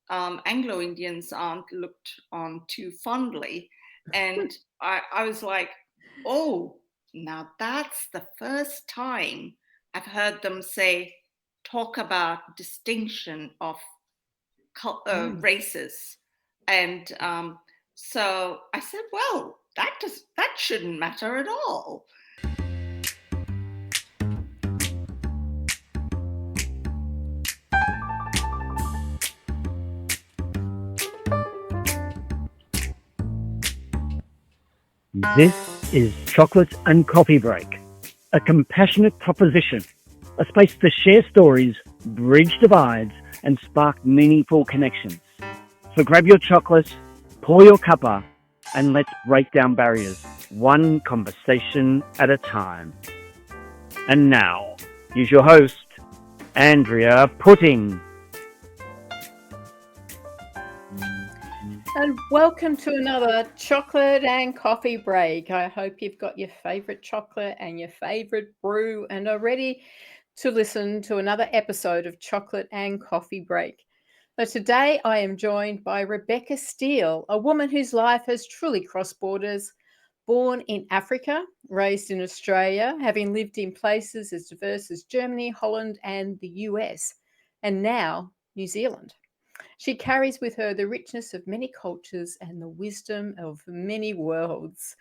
Anglo-Indians aren't looked on too fondly. And I was like, oh, now that's the first time I've heard them talk about distinction of Mm. races. And so I said, well, that shouldn't matter at all. This is Chocolate and Coffee Break, a compassionate proposition, a space to share stories, bridge divides, and spark meaningful connections. So grab your chocolate, pour your cuppa, and let's break down barriers, one conversation at a time. And now, here's your host, Andrea Putting. And welcome to another chocolate and coffee break. I hope you've got your favourite chocolate and your favourite brew and are ready to listen to another episode of Chocolate and Coffee Break. So today I am joined by Rebecca Steele, a woman whose life has truly crossed borders. Born in Africa, raised in Australia, having lived in places as diverse as Germany, Holland, and the US, and now New Zealand. She carries with her the richness of many cultures and the wisdom of many worlds.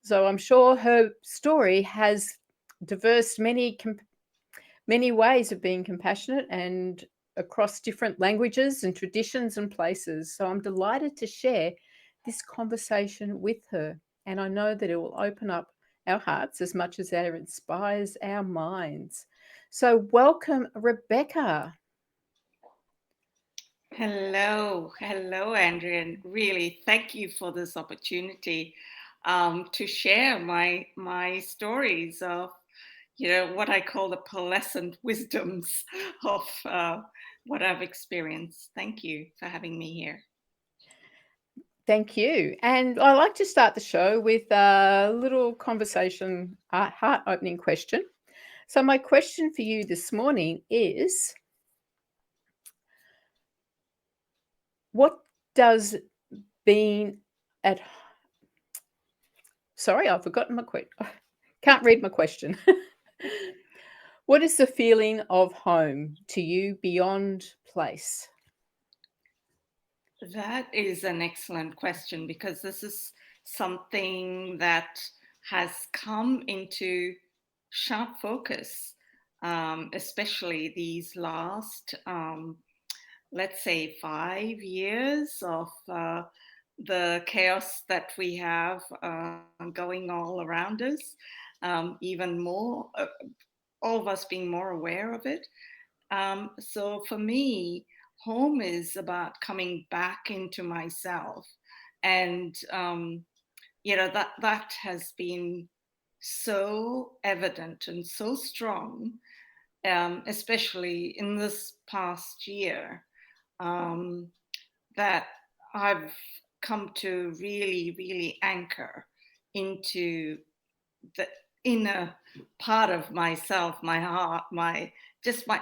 So I'm sure her story has diverse many ways of being compassionate and across different languages and traditions and places. So I'm delighted to share this conversation with her. And I know that it will open up our hearts as much as it inspires our minds. So welcome, Rebecca. Hello, Andrea, and really thank you for this opportunity to share my stories of, what I call the pearlescent wisdoms of what I've experienced. Thank you for having me here. Thank you. And I like to start the show with a little conversation, heart opening question. So, my question for you this morning is, what does being at sorry, I've forgotten my question. Can't read my question. What is the feeling of home to you beyond place? That is an excellent question because this is something that has come into sharp focus, especially these last, let's say, 5 years of the chaos that we have going all around us, even more, all of us being more aware of it. So for me, home is about coming back into myself, and that has been so evident and so strong, especially in this past year, um, that I've come to really, really anchor into the inner part of myself, my heart, my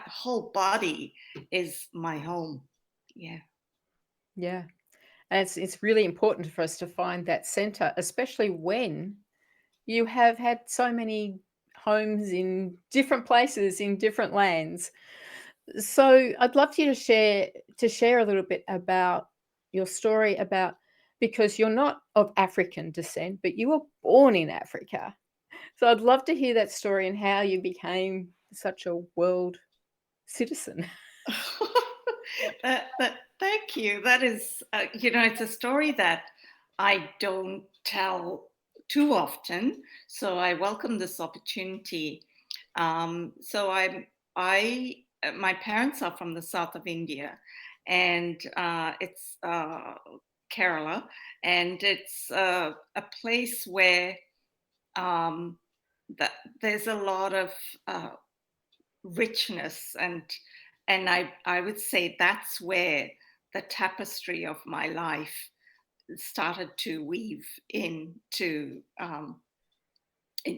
whole body is my home. Yeah. Yeah. And it's really important for us to find that center, especially when you have had so many homes in different places in different lands. So I'd love you to share a little bit about your story about because you're not of African descent, but you were born in Africa. So I'd love to hear that story and how you became such a world citizen. Thank you. That is, it's a story that I don't tell too often. So I welcome this opportunity. So my parents are from the south of India, and it's Kerala, and it's a place where um, that there's a lot of uh, richness, and I would say that's where the tapestry of my life started to weave into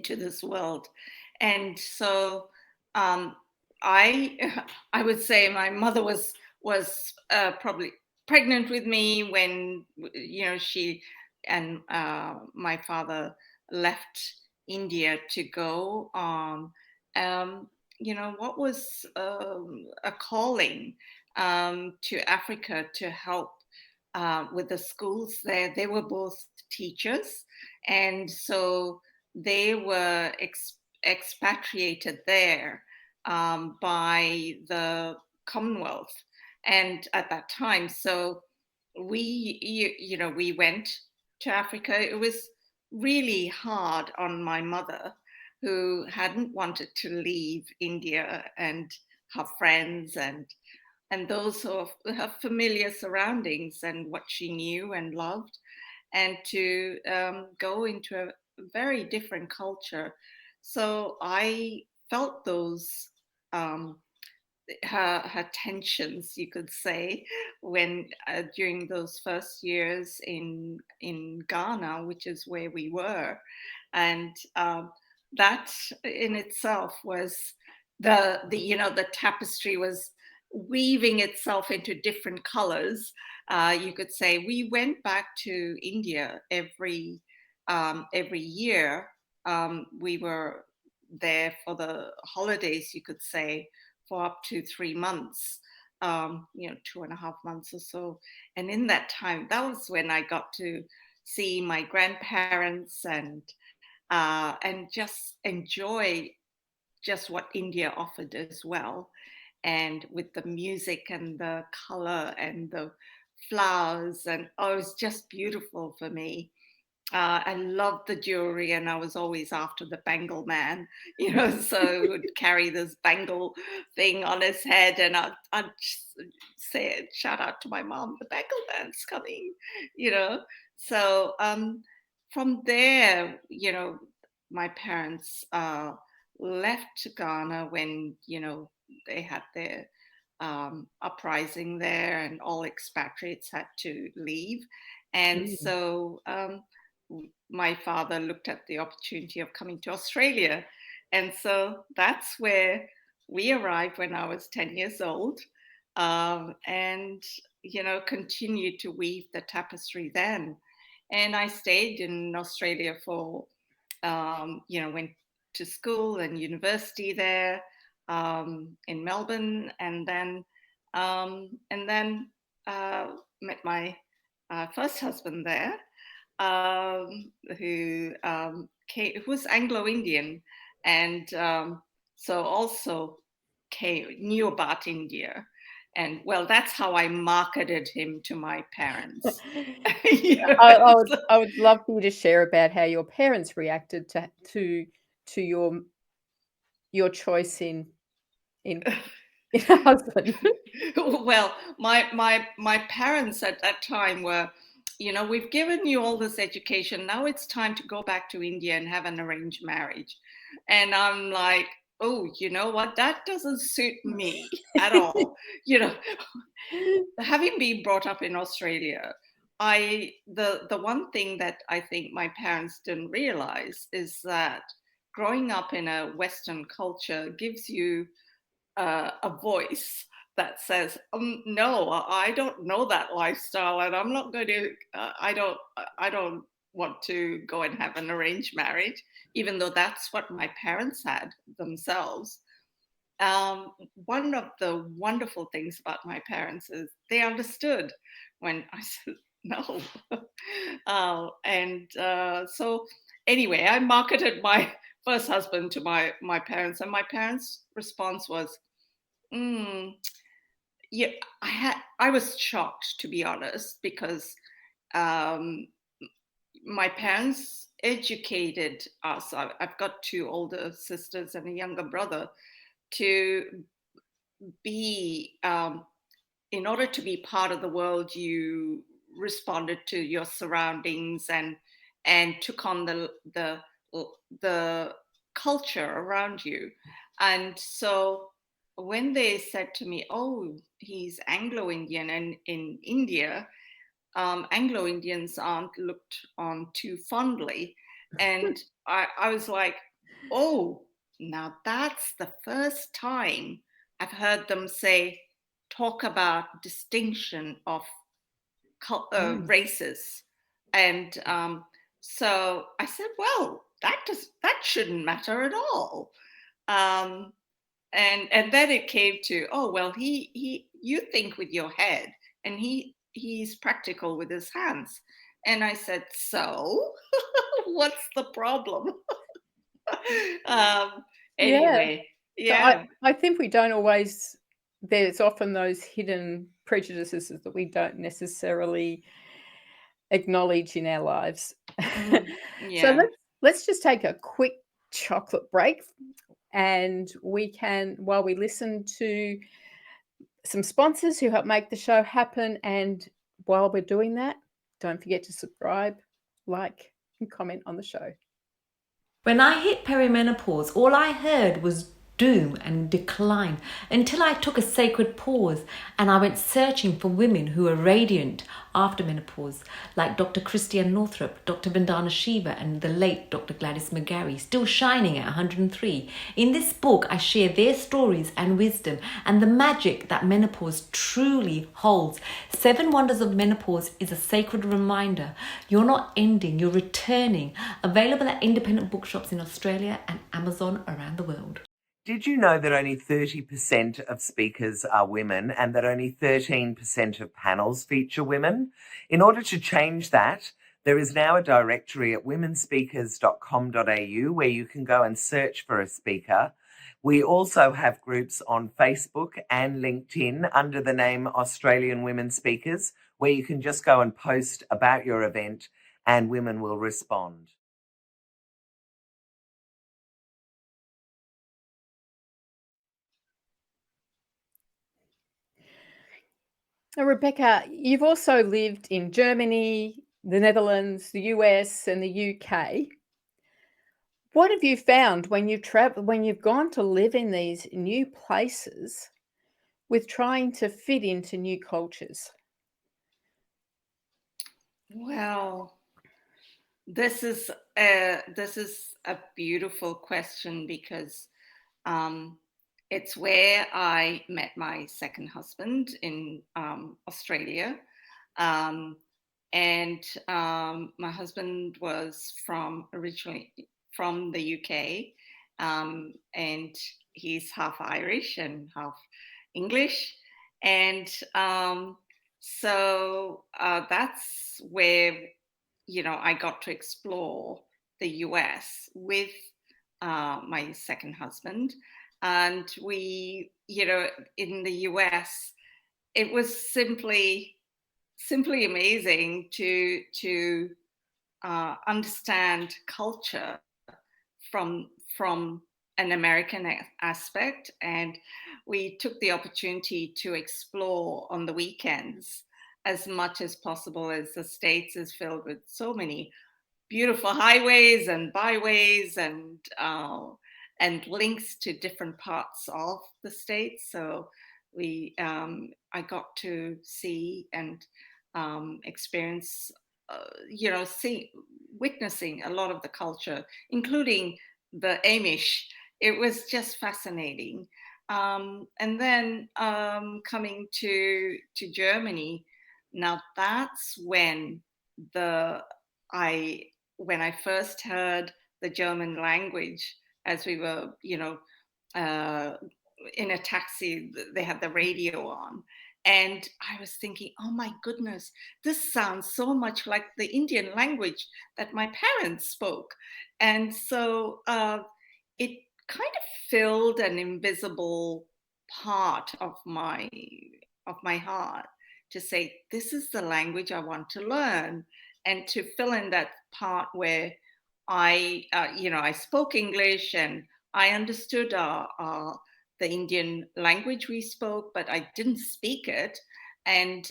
this world. And so um, I I would say my mother was probably pregnant with me when she and my father left India to go on what was a calling to Africa to help with the schools there. They were both teachers, and so they were expatriated there by the Commonwealth, and at that time, so we went to Africa. It was really hard on my mother, who hadn't wanted to leave India and her friends and those of her familiar surroundings and what she knew and loved, and to go into a very different culture. So I felt those um, her tensions, you could say, when during those first years in Ghana, which is where we were, and that in itself was the tapestry was weaving itself into different colors. You could say we went back to India every year. We were there for the holidays, you could say, for up to 3 months, 2.5 months or so. And in that time, that was when I got to see my grandparents and just enjoy just what India offered as well. And with the music and the color and the flowers, and oh, it was just beautiful for me. I loved the jewelry, and I was always after the bangle man, so he would carry this bangle thing on his head, and I'd say, shout out to my mom, the bangle man's coming, you know. So from there, my parents left Ghana when, they had their uprising there, and all expatriates had to leave. And Mm. so my father looked at the opportunity of coming to Australia. And so that's where we arrived when I was 10 years old, and, continued to weave the tapestry then. And I stayed in Australia for, went to school and university there in Melbourne, and then met my first husband there, who was Anglo-Indian, and so also knew about India. And well, that's how I marketed him to my parents. I would love for you to share about how your parents reacted to your choice in husband. Well, my parents at that time were, we've given you all this education. Now it's time to go back to India and have an arranged marriage. And I'm like, oh, you know what? That doesn't suit me at all. Having been brought up in Australia, the one thing that I think my parents didn't realize is that growing up in a Western culture gives you a voice that says, "No, I don't know that lifestyle, and I'm not going to. I don't want to go and have an arranged marriage, even though that's what my parents had themselves." One of the wonderful things about my parents is they understood when I said no. So anyway, I marketed my first husband to my parents, and my parents' response was, mm, yeah, I was shocked, to be honest, because um, my parents educated us. I've got two older sisters and a younger brother. To be In order to be part of the world, you responded to your surroundings and took on the culture around you. And so when they said to me, "Oh, he's Anglo-Indian," and in India, Anglo-Indians aren't looked on too fondly. And I was like, oh, now that's the first time I've heard them talk about distinction of races. And so I said, well, that shouldn't matter at all. And then it came to, oh, well, you think with your head, and he's practical with his hands. And I said, so what's the problem? Anyway, yeah. So I think we don't always, there's often those hidden prejudices that we don't necessarily acknowledge in our lives. So Yeah. let's just take a quick chocolate break, and we can, while we listen to some sponsors who help make the show happen, and while we're doing that, don't forget to subscribe, like, and comment on the show. When I hit perimenopause, all I heard was doom and decline until I took a sacred pause and I went searching for women who are radiant after menopause, like Dr. Christiane Northrup, Dr. Vandana Shiva, and the late Dr. Gladys McGarry, still shining at 103. In this book, I share their stories and wisdom and the magic that menopause truly holds. 7 Wonders of Menopause is a sacred reminder. You're not ending, you're returning. Available at independent bookshops in Australia and Amazon around the world. Did you know that only 30% of speakers are women and that only 13% of panels feature women? In order to change that, there is now a directory at womenspeakers.com.au where you can go and search for a speaker. We also have groups on Facebook and LinkedIn under the name Australian Women Speakers, where you can just go and post about your event and women will respond. Now, Rebecca, you've also lived in Germany, the Netherlands, the US, and the UK. What have you found when you've gone to live in these new places with trying to fit into new cultures? Well, this is a beautiful question because it's where I met my second husband in Australia. And my husband was originally from the UK, and he's half Irish and half English. And so that's where, I got to explore the US with my second husband. And we, in the US, it was simply amazing to understand culture from an American aspect. And we took the opportunity to explore on the weekends as much as possible, as the States is filled with so many beautiful highways and byways and links to different parts of the States. So I got to see and experience, witnessing a lot of the culture, including the Amish. It was just fascinating. And then coming to Germany, now that's when when I first heard the German language, as we were, in a taxi, they had the radio on. And I was thinking, oh my goodness, this sounds so much like the Indian language that my parents spoke. And so it kind of filled an invisible part of my heart to say, this is the language I want to learn, and to fill in that part where I spoke English and I understood the Indian language we spoke, but I didn't speak it. And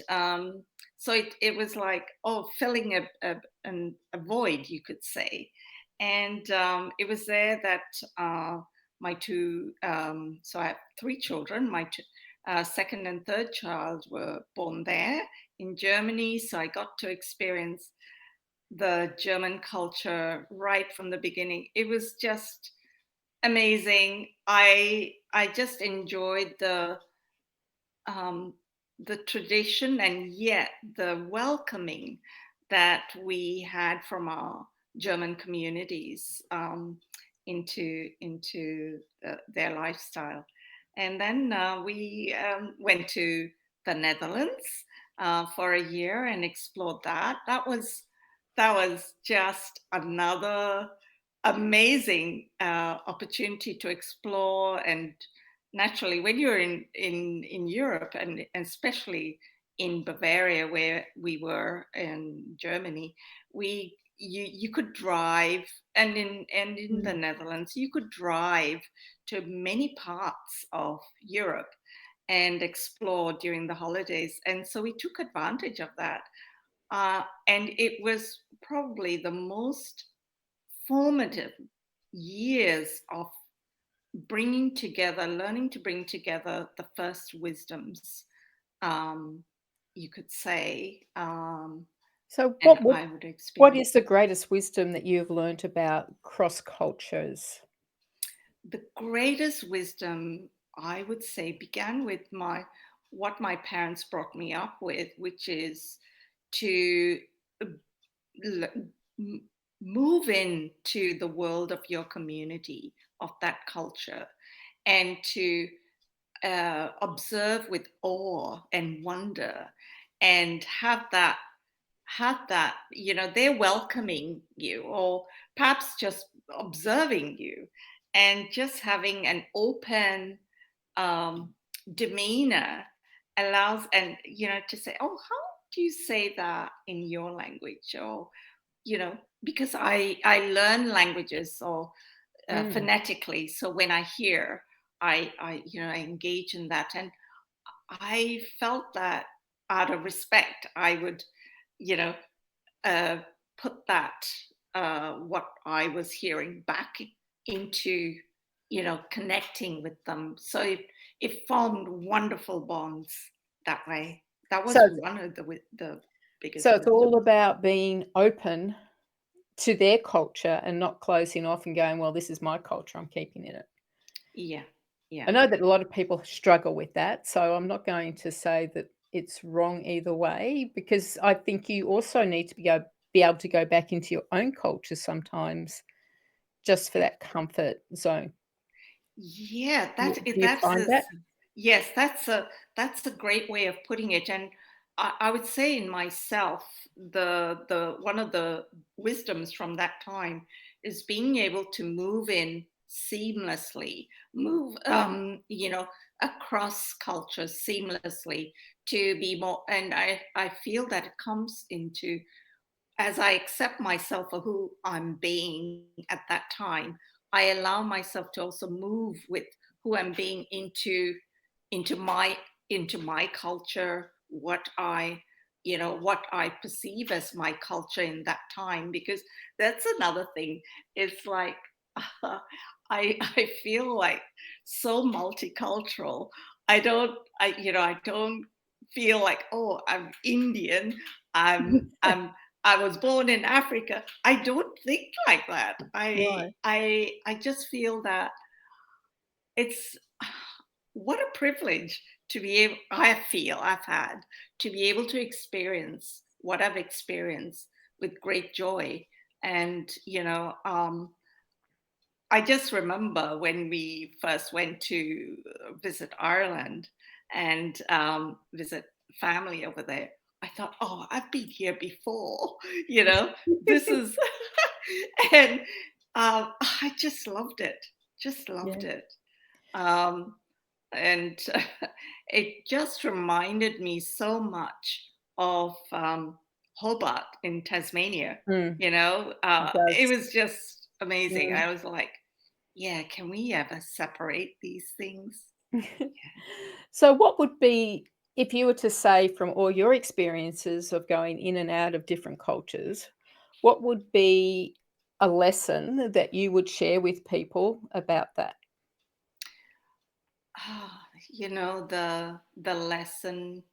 so it was like, filling a void, you could say. And it was there that my two, so I have 3 children. My second and third child were born there in Germany. So I got to experience the German culture right from the beginning. It was just amazing. I just enjoyed the the tradition and yet the welcoming that we had from our German communities into their lifestyle. And then we went to the Netherlands for a year and explored that. That was just another amazing opportunity to explore. And naturally, when you're in Europe, and especially in Bavaria, where we were in Germany, you could drive, and in the Netherlands, you could drive to many parts of Europe and explore during the holidays. And so we took advantage of that. And it was probably the most formative years of bringing together, learning to bring together the first wisdoms, you could say. So And I would what experience. is the greatest wisdom that you've learnt about cross cultures? The greatest wisdom, I would say, began with what my parents brought me up with, which is to move into the world of your community, of that culture, and to observe with awe and wonder, and have that, they're welcoming you, or perhaps just observing you, and just having an open demeanor allows, and to say, oh, how do you say that in your language? Or because I learn languages, or phonetically, so when I hear, I engage in that. And I felt that out of respect, I would, you know, put that, what I was hearing, back into, connecting with them. So it formed wonderful bonds that way. That was So one of the biggest so it's wisdom. all about being open to their culture and not closing off and going, well, this is my culture, I'm keeping it. Yeah, yeah. I know that a lot of people struggle with that, so I'm not going to say that it's wrong either way, because I think you also need to be able to go back into your own culture sometimes, just for that comfort zone. Yeah, Do you find that? yes, that's a great way of putting it. And I would say in myself, the one of the wisdoms from that time is being able to move in seamlessly, move across cultures seamlessly, to be more. And I feel that it comes into, as I accept myself for who I'm being at that time, I allow myself to also move with who I'm being into my into my culture, what I perceive as my culture in that time. Because that's another thing. It's like I feel like so multicultural. I don't feel like, oh, I'm Indian. I was born in Africa. I don't think like that. Right. I just feel that it's what a privilege to be able, I've had to be able to experience what I've experienced with great joy. And I just remember when we first went to visit Ireland and visit family over there. I thought, oh, I've been here before, this is, and I just loved it, just loved Yeah. it. Um, and it just reminded me so much of Hobart in Tasmania. Mm, it It does. was just amazing. Mm. I was like, yeah, can we ever separate these things? So what would be, if you were to say from all your experiences of going in and out of different cultures, what would be a lesson that you would share with people about that? Ah, the lesson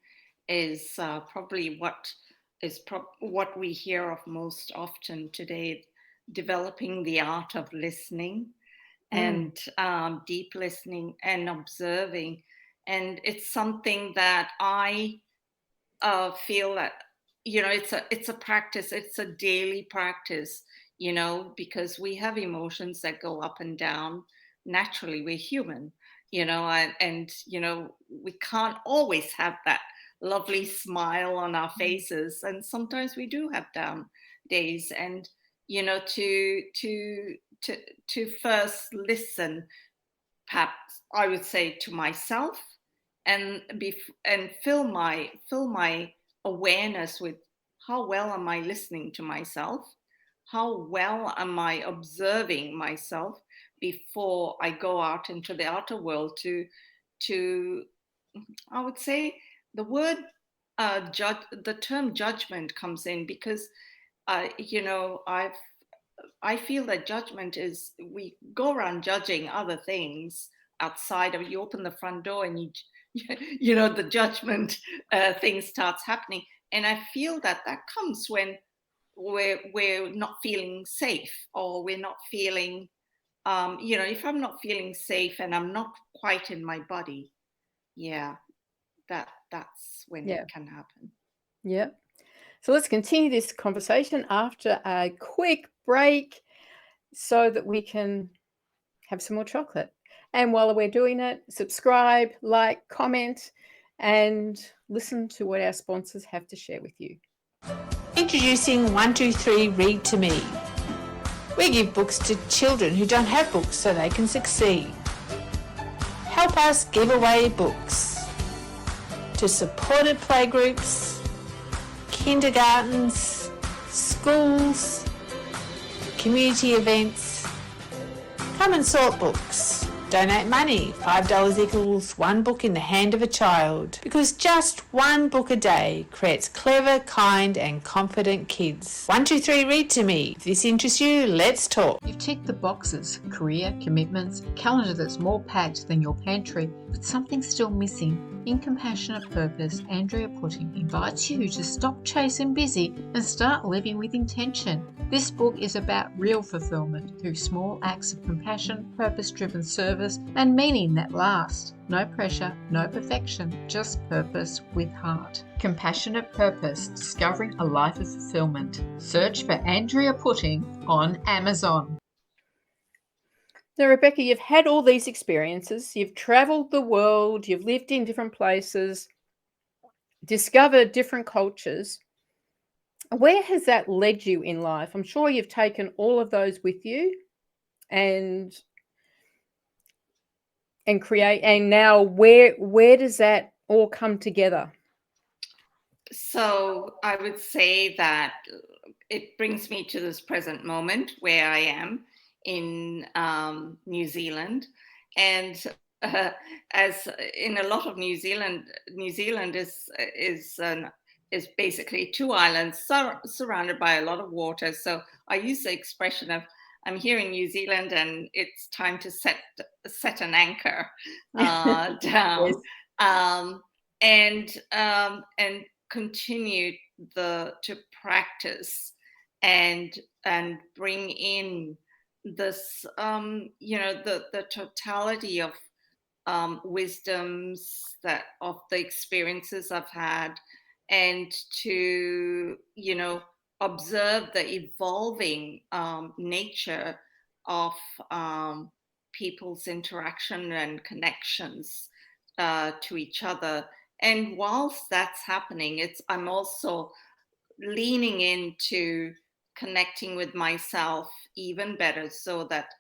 is probably what we hear of most often today: developing the art of listening, Mm, and deep listening and observing, And it's something that I feel that, it's a practice. It's a daily practice, because we have emotions that go up and down. Naturally, we're human, and we can't always have that lovely smile on our faces, and sometimes we do have down days. And to first listen, perhaps I would say, to myself, and fill my awareness with, how well am I listening to myself? How well am I observing myself before I go out into the outer world to I would say, the word judge, the term judgment comes in, because I feel that judgment is, we go around judging other things outside of, you open the front door and the judgment thing starts happening. And I feel that comes when we're not feeling safe, or we're not feeling, if I'm not feeling safe and I'm not quite in my body, yeah, that's when Yeah. it can happen. Yeah. So let's continue this conversation after a quick break so that we can have some more chocolate. And while we're doing it, subscribe, like, comment, and listen to what our sponsors have to share with you. Introducing 123 Read to Me. We give books to children who don't have books so they can succeed. Help us give away books to supported playgroups, kindergartens, schools, community events. Come and sort books. Donate money. $5 equals one book in the hand of a child. Because just one book a day creates clever, kind and confident kids. 123 Read to Me. If this interests you, let's talk. You've ticked the boxes: career, commitments, calendar that's more packed than your pantry, but something's still missing. In Compassionate Purpose, Andrea Putting invites you to stop chasing busy and start living with intention. This book is about real fulfillment through small acts of compassion, purpose-driven service, and meaning that lasts. No pressure, no perfection, just purpose with heart. Compassionate Purpose, Discovering a Life of Fulfillment. Search for Andrea Putting on Amazon. Now, Rebecca, you've had all these experiences. You've traveled the world. You've lived in different places, discovered different cultures. Where has that led you in life? I'm sure you've taken all of those with you and create. And now, where does that all come together? So I would say that it brings me to this present moment where I am in New Zealand. And as in a lot of New Zealand is basically two islands surrounded by a lot of water. So I use the expression of, I'm here in New Zealand and it's time to set an anchor down. Yes. And continue to practice and bring in this the totality of wisdoms of the experiences I've had, and to observe the evolving nature of people's interaction and connections to each other. And whilst that's happening, I'm also leaning into connecting with myself even better, so that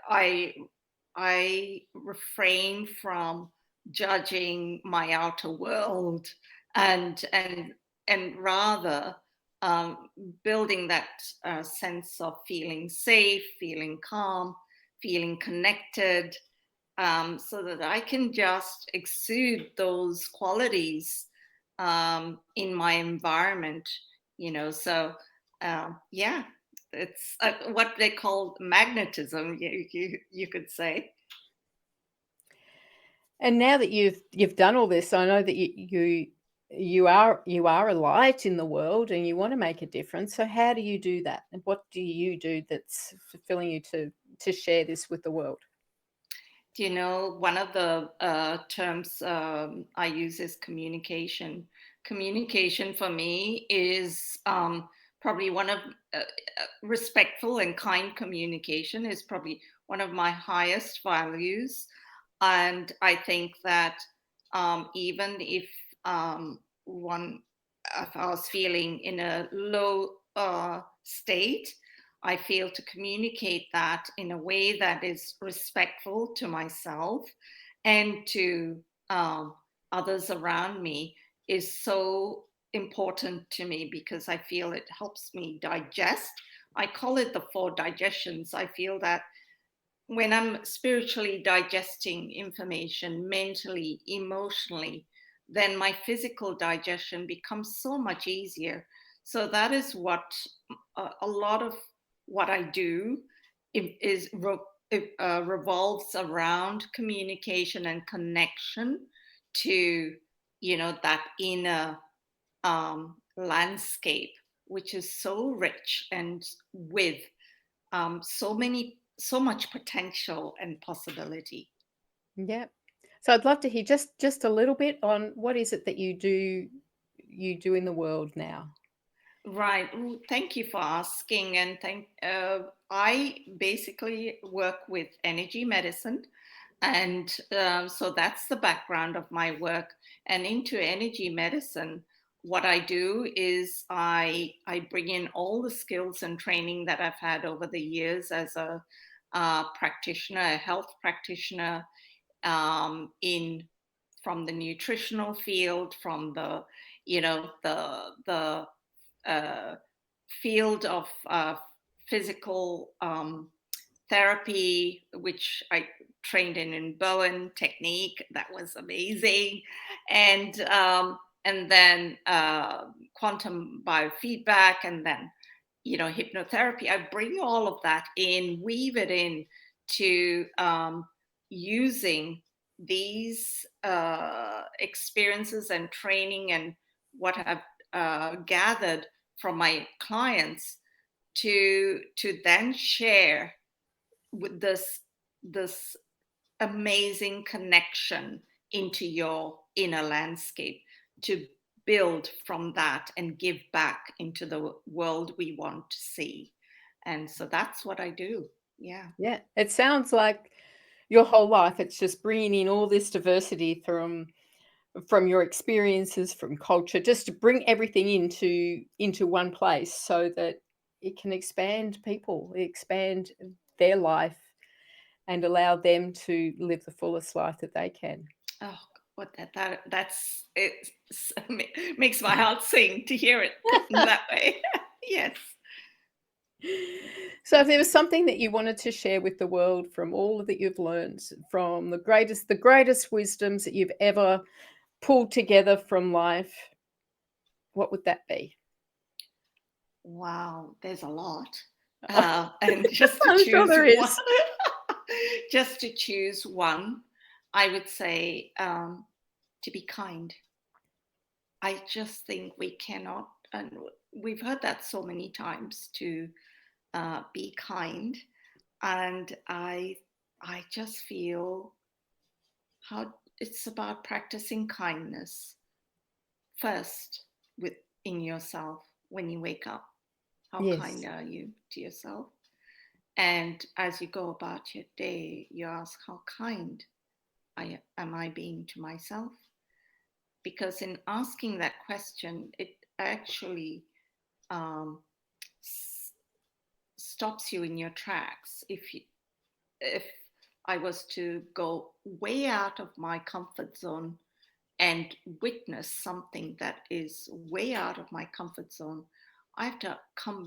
I refrain from judging my outer world, and rather building that sense of feeling safe, feeling calm, feeling connected, so that I can just exude those qualities in my environment, So, yeah, it's what they call magnetism, you could say. And now that you've done all this, I know that you are a light in the world and you want to make a difference. So how do you do that? And what do you do that's fulfilling you to share this with the world? One of the terms I use is communication. Communication for me is probably one of respectful and kind communication is probably one of my highest values. And I think that even if if I was feeling in a low state, I feel to communicate that in a way that is respectful to myself and to others around me is so important to me because I feel it helps me digest. I call it the 4 digestions. I feel that when I'm spiritually digesting information, mentally, emotionally, then my physical digestion becomes so much easier. So that is what a lot of what I do revolves around communication and connection to, that inner landscape, which is so rich and with so much potential and possibility. Yeah. So I'd love to hear just a little bit on what is it that you do in the world now. Right. Ooh, thank you for asking. And I basically work with energy medicine. And so that's the background of my work. And into energy medicine, what I do is I bring in all the skills and training that I've had over the years as a practitioner, a health practitioner, in from the nutritional field, from the the field of physical therapy, which I trained in Bowen technique. That was amazing, and then quantum biofeedback, and then hypnotherapy. I bring all of that in, weave it in to using these experiences and training and what I've gathered from my clients to then share with this amazing connection into your inner landscape to build from that and give back into the world we want to see. And so that's what I do. Yeah. Yeah. It sounds like your whole life it's just bringing in all this diversity from your experiences, from culture, just to bring everything into one place so that it can expand their life and allow them to live the fullest life that they can. Oh, what that's it makes my heart sing to hear it put in that way. Yes. So if there was something that you wanted to share with the world from all that you've learned, from the greatest wisdoms that you've ever pulled together from life, what would that be? Wow, there's a lot. And just to I'm sure choose there one, is. just to choose one, I would say to be kind. I just think we cannot, and we've heard that so many times, to be kind. And I just feel how it's about practicing kindness first within yourself when you wake up. How Yes. kind are you to yourself? And as you go about your day, you ask, how kind am I being to myself? Because in asking that question, it actually stops you in your tracks. If I was to go way out of my comfort zone and witness something that is way out of my comfort zone, I have to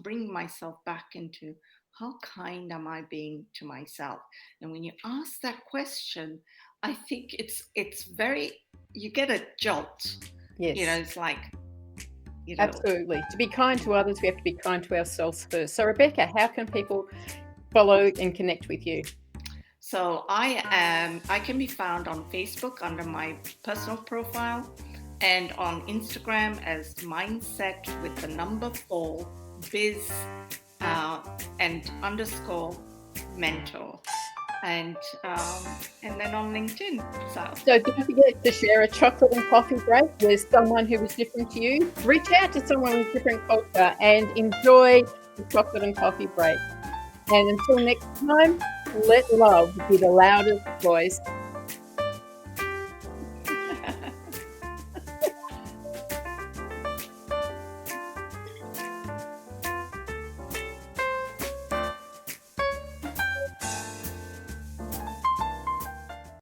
bring myself back into how kind am I being to myself? And when you ask that question, I think it's very, you get a jolt. Yes. It's like, Absolutely. To be kind to others, we have to be kind to ourselves first. So Rebecca, how can people follow and connect with you? So I can be found on Facebook under my personal profile and on Instagram as mindset with the number 4 biz and _ mentor. and then on LinkedIn. So don't forget to share a chocolate and coffee break with someone who was different to you. Reach out to someone with different culture and enjoy the chocolate and coffee break. And until next time, let love be the loudest voice